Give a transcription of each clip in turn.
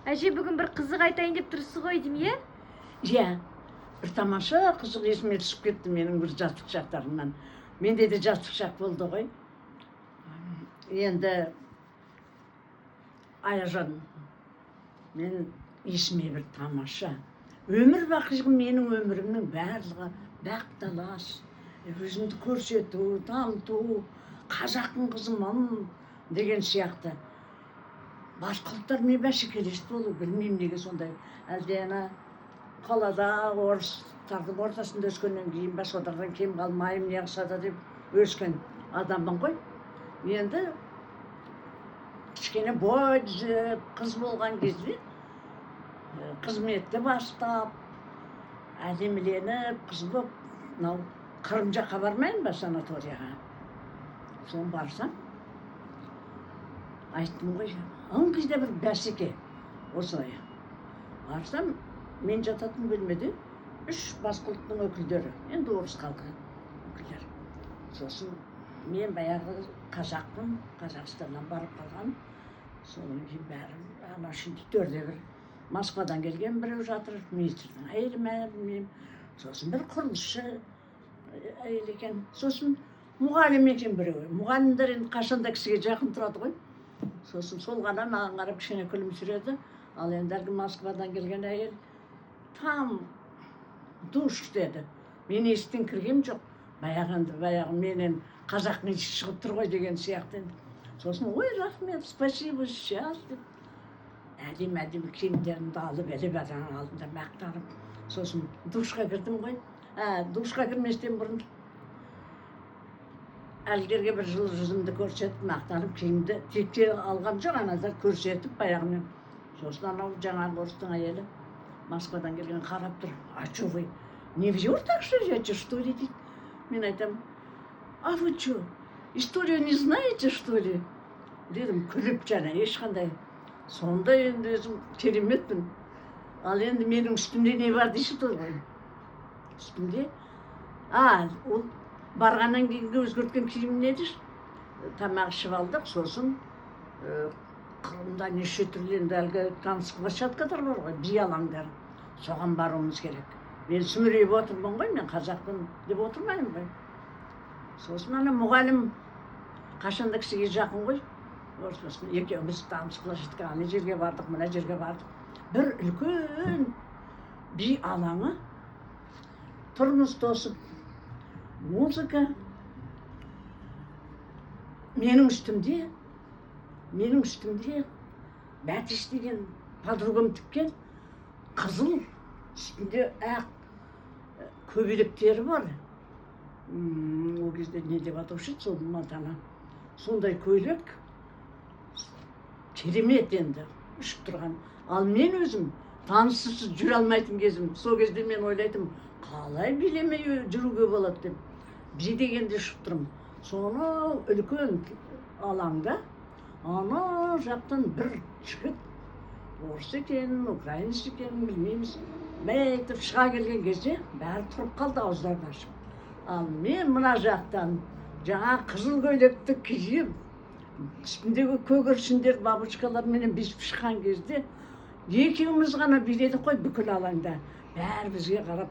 Әже бүгін бір қызық айтайын деп тұрсыз ғой деймін, иә? Иә, бір тамаша қызық есіме түсіп кетті менің бір жастық шақтарымнан. Менде де жастық шақ болды ғой. Енді Аяжан, мен есіме бір тамаша. Өмір бақи менің өмірімнің барлығы бақталас. Өзімді көрсету, таныту, қазақтың қызымын деген сияқты. Басқа ұлттармен бәсекелесіп болу, білмеймін неге сондай. Әлде ана қалада орыстардың ортасында өскеннен кейін басқалардан кем қалмаймын, не қылса да деп өскен адаммын ғой. Енді кішкене бой қыз болған кезде қызметті бастап, әдеміленіп, қыз болып, мынау Қырым жаққа бармайын ба, санаторияға? Соны барсам, айттым ғой, ыңғайда бір бәсеке осылай. Барсам, мен жататын бөлмеде 3 басқа ұлттың өкілдері, енді орыс халқы өкілдер. Сосын мен баяғы қазақпын, Қазақстаннан барып қалған. Соның кейін бәрі, ана үшінші төрде бір Москвадан келген біреу жатыр, министрдің әйелі ме, білмеймін. Сосын бір құрылысшы әйел екен. Сосын мұғалім екен біреу. Мұғалімдер енді қашанда кісіге жақын тұрады ғой. Сосын сол ғана маған қарап кішкене күлімсіреді. Ал енді әлгі Москвадан келген әйел там душ деді. Мен есіктен кіргем жоқ. Баяғы менен қазақтың иісі шығып тұр ғой деген сияқты. Сосын ой, рахмет, спасибо, сейчас деп әдемі киімдерімді алып бәле-бәленің алдында мақтанып. Сосын душқа кірдім ғой. Душқа кірместен бұрын әлгерге бір жылы жүзімді көрсетіп, мақтанып, киімді текте алған жоқ, аналар көрсетіп баяғымен. Сосын анау жаңағы орыстың әйелі Москвадан келген қарап тұр. А что вы не врете так, что ли, дейді. Мен айтам, а вы что, историю не знаете, что ли? Дедім, күліп жаңа, ешқандай. Сонда енді өзім кереметпін. Ал енді менің үстімде не бар дейсіз ғой? Үстімде? Ол барғаннан кейінгі өзгерткен киім не дейсіз? Тамақ ішіп алдық, сосын Қырымда неше түрлі енді әлгі таныс площадкалар бар ғой, би алаңдар. Соған баруымыз керек. Мен сүмірейіп отырмын ғой, мен қазақпын деп отырмаймын ғой. Сосын ана мұғалім қашанда кісіге жақын ғой. Сосын екеуміз таныс площадка, ана жерге бардық, мына жерге бардық. Бір үлкен би алаңы, тұрмыс тосып, музыка. Менің үстімде бәтіш деген подругам тіккен қызыл, үстінде ақ көбелектері бар. Ол кезде не деп атаушы еді сол матана. Сондай көйлек керемет енді ұшып тұрған. Ал мен өзім таныссыз жүре алмайтын кезім. Сол кезде мен ойлайтым, қалай билемей жүруге болады деп. Би дегенде ұшып тұрмын. Соны үлкен алаңда ана жақтан бір жігіт, орыс екен, украинец екен, білмейміз. Мәйтіп шыға келген кезде бәрі тұрып қалды ауыздарын ашып. Ал мен мына жақтан жаңа қызыл көйлекті киіп, үстіндегі көгершіндер, бабушкалар менен бесіп шыққан кезде екеуміз ғана биледік қой бүкіл алаңда. Бәрі бізге қарап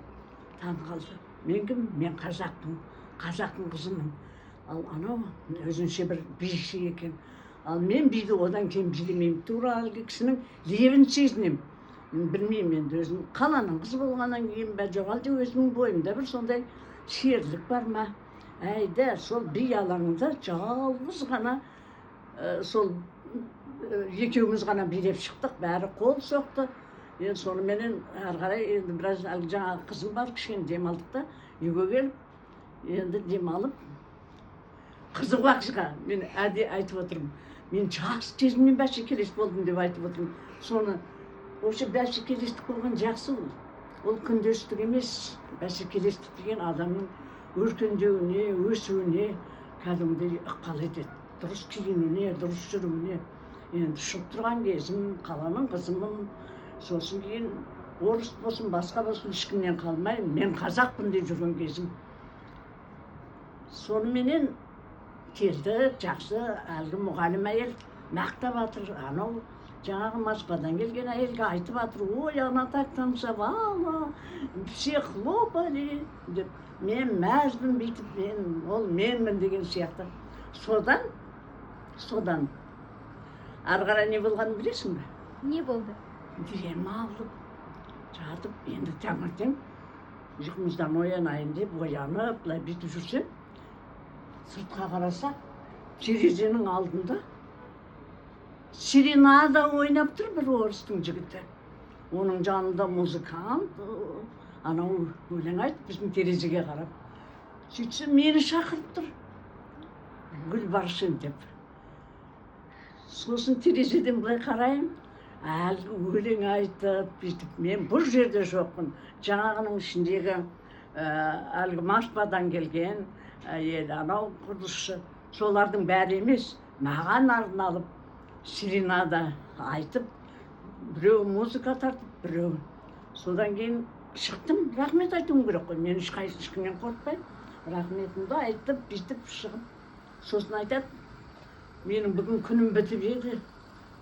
таң қалды. Мен кім? Мен қазақтың қызымын. Ал анау өзінше бір биші екен. Ал мен биді одан кейін білмеймін. Тура әлгі кісінің лебін сезінем. Білмеймін енді өзім қаланың қызы болғаннан кейін бе, жоқ әлде өзімнің бойымда бір сондай шерлік бар ма? Әйда, сол би алаңында жалғыз ғана сол екеуміз ғана билеп шықтық, бәрі қол соқты. Енді соныменен ары қарай енді біраз жаңағы қызым бар, кішкене демалдық та, үйге келіп, енді демалып қызық уақытқа мен айтып отырмын. Мен жас кезімнен бәсекелес болдым деп айтып отырмын. Соны осы бәсекелестік болған жақсы ол. Ол күндестік емес. Бәсекелестік деген адамның өркендеуіне, өсуіне кәдімгідей ықпал етеді. Дұрыс киінуіне, дұрыс жүруіне. Енді шығып тұрған кезім, қаланың қызымын. Сосын кейін орыс болсын, басқа болсын ешкімнен қалмай, мен қазақпын деп жүрген кезім. Соныменен келді, жақсы, әлгі мұғалім әйел мақтап жатыр, анау жаңағы Москвадан келген әйелге айтып жатыр, ой ана так там завала, все хлопали деп. Мен мәзбін бүйтіп, ол менмін деген сияқты. Содан ары қарай не болғанын білесің бе? Не болды? Дем алып жатып, енді таңертең ұйқымыздан оянайын деп оянып, былай бүйтіп жүрсем, сыртқа қараса, терезенің алдында серенада ойнап тұр бір орыстың жігіті. Оның жанында музыкант, анау өлең айтып біздің терезеге қарап. Сөйтсе мені шақырып тұр. Гүлбаршын деп. Сосын терезеден былай қарайын, әлгі өлең айтып, бүйтіп, мен бұл жерде жоқпын. Жаңағының ішіндегі әлгі Москвадан келген әйел, анау құрылысшы, солардың бәрі емес, маған арналып серенада айтып, біреу музыка тартып, біреу. Содан кейін шықтым, рахмет айтуым керек қой. Мен ешкімнен қорықпаймын. Рахметімді айтып, бүйтіп шығып. Сосын айтады, менің бүгін күнім бітіп еді,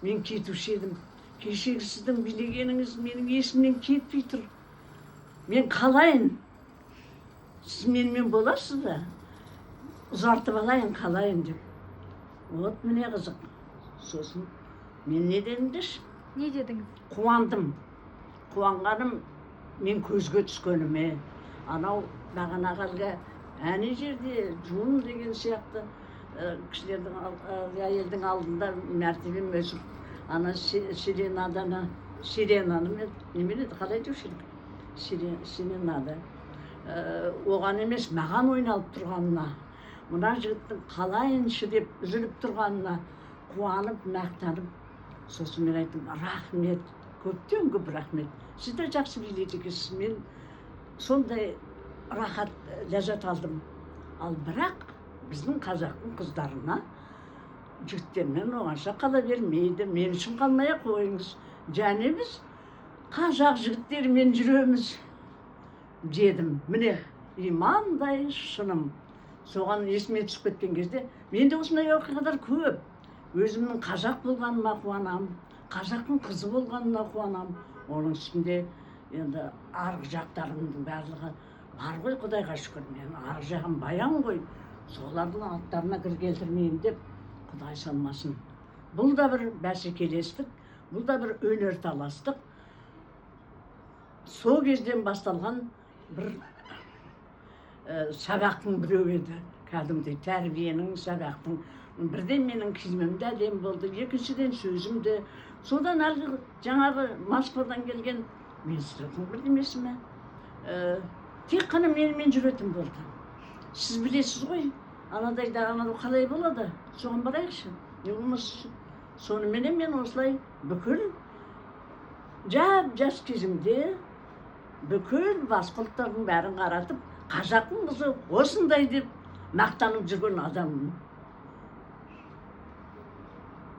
мен кетуші едім. Кешегі сіздің билегеніңіз менің есімнен кетпей тұр. Мен қалайын? Сіз менімен боласыз ба? Ұзартып алайын, қалайын деп. Вот міне қызық. Сосын мен не дедім деші? Не дедіңіз? Қуандым. Қуанғаным мен көзге түскеніме. Анау бағанағы әлгі әне жерде жуын деген сияқты кісілердің әйелдің алдында мәртебем өсіп, ана сиренаны неменеді, қалай деуші едік? Сиренада. Оған емес, маған ойналып тұрғанына, мына жігіттің қалайыншы деп үзіліп тұрғанына қуанып, мақтанып. Сосын мен айттым, рахмет, көптен көп рахмет. Сіз де жақсы билейді екенсіз. Мен сондай рахат, ләззат алдым. Ал бірақ біздің қазақтың қыздарына жігіттермен оңаша қала бермейді. Мен үшін қалмай қойыңыз. Және біз қазақ жігіттерімен жүреміз дедім. Міне, имандай шыным. Соған есіме түсіп кеткен кезде, менде осындай оқиғалар көп. Өзімнің қазақ болғаныма қуанам, қазақтың қызы болғанына қуанам. Оның үстінде енді арғы жақтарымның барлығы бар ғой, Құдайға шүкір. Мен арғы жағым баян ғой. Солардың аттарына кір келтірмейін деп, Құдай салмасын. Бұл да бір бәсекелестік, бұл да бір өнер таластық. Сол кезден басталған бір сабақтың біреу еді. Кәдімгідей тәрбиенің, сабақтың. Бірден менің киімім де әдемі болды, екіншіден сөзім де. Содан әлгі жаңағы Москвадан келген министрдің бірдемесі ме? Тек қана менімен жүретін болды. Сіз білесіз ғой, анадайда анау қалай болады, соған барайықшы. Не болмас. Соныменен мен осылай бүкіл жас кезімде бүкіл басқұлттардың бәрін қаратып, қазақтың қызы осындай деп мақтанып жүрген адаммын.